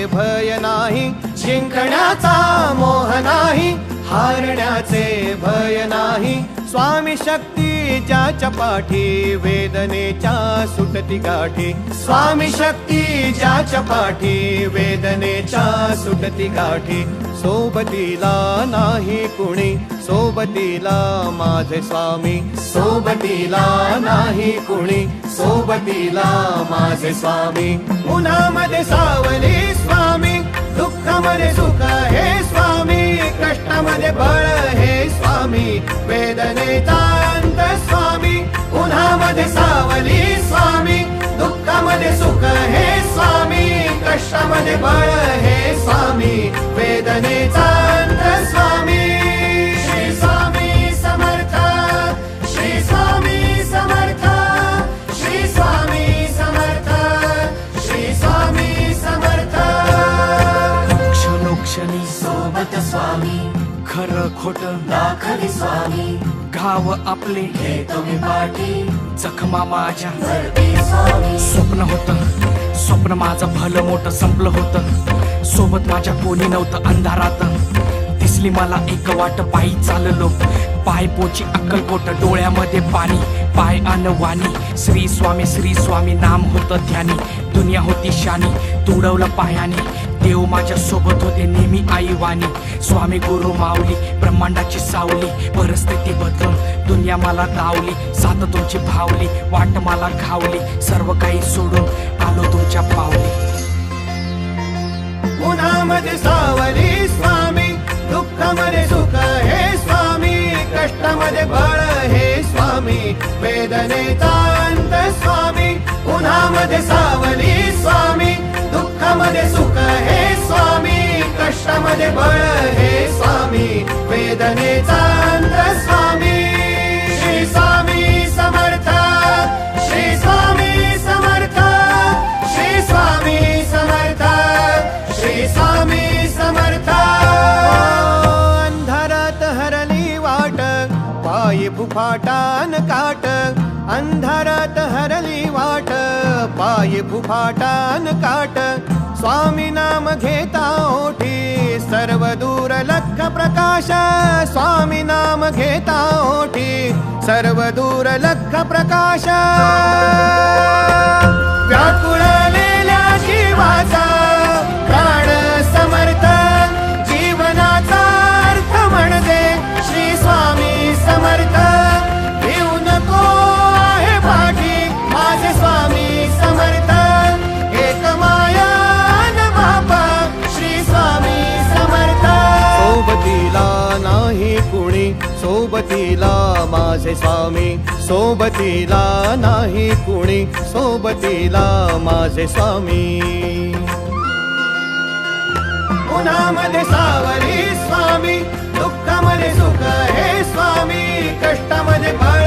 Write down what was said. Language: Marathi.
भय नाही, जिंकण्याचा मोह नाही, हारण्याचे भय नाही. स्वामी शक्ती ज्याच्या पाठी, वेदनेच्या सुटती गाठी. स्वामी शक्ती ज्याच्या पाठी, वेदनेच्या सुटती गाठी. सोबतीला नाही कुणी, सोबतीला माझे स्वामी. सोबतीला नाही कुणी, सोबतीला माझे स्वामी. उन्हामध्ये सावली स्वामी, दुःखामध्ये सुख हे स्वामी, कष्टामध्ये बळ हे स्वामी, वेदनेचा अंत स्वामी. उन्हामध्ये सावली स्वामी, दुःखामध्ये सुख हे स्वामी, कष्टामध्ये बळ हे स्वामी, वेदनेचा अंत स्वामी. श्री स्वामी समर्थ, श्री स्वामी समर्थ, श्री स्वामी समर्थ, श्री स्वामी समर्थ. क्षणोक्षणी सोबत स्वामी, खरं खोट दाखवी स्वामी. घाव आपले घेतो मी पाठी, जखमा माझ्या भरती स्वामी. स्वप्न होतं, स्वप्न माझं भलं मोठं संपलं होतं. सोबत माझ्या कोणी नव्हतं अंधारात. दिसली मला एक वाट, पायी चाललो, पाय पोची अक्कलकोट, डोळ्यामध्ये पाणी, पाय अनवाणी. श्री स्वामी नाम होतं ध्यानी, दुनिया होती शानी, तुडवलं पायाने. देव माझ्या सोबत होते नेहमी आईवानी. स्वामी गुरु माऊली, ब्रह्मांडाची सावली. परिस्थिती बदलून दुनिया मला धावली, साथ तुमची भावली, वाट मला घावली. सर्व काही सोडून आलो तुमच्या पावली. उन्हामध्ये सावली स्वामी, दुःखामध्ये सुख हे स्वामी, कष्टामध्ये बळ हे स्वामी, वेदनेचा अंत स्वामी. उन्हामध्ये सावली स्वामी, दुःखामध्ये सुख हे स्वामी, कष्टामध्ये बळ हे स्वामी, वेदनेचा अंत स्वामी. श्री स्वामी समर्थ, श्री स्वामी समर्थ, श्री स्वामी समर्थ, श्री स्वामी समर्थ. अंधारात हरली वाट, पायी फुफाटान काट. अंधारात हरली वाट, पायी फुफाटान काट. स्वामी नाम घेता ओठी, सर्व दूर लख प्रकाश. स्वामी नाम घेता ओठी, सर्व दूर लख प्रकाश. व्याकुळलेल्या जीवाचा प्राण समर्थ, जीवनाचा अर्थ म्हणजे श्री स्वामी समर्थ. भिऊ नको आहे पाठी, माझे स्वामी समर्थ. एक माया न बापा, श्री स्वामी समर्थ. सोबतीला नाही कुणी, सोबतीला माझे स्वामी. सोबतीला नाही कुणी, सोबतीला माझे स्वामी. उन्हामध्ये सावली स्वामी, दुःखामध्ये सुख हे स्वामी, कष्टामध्ये बळ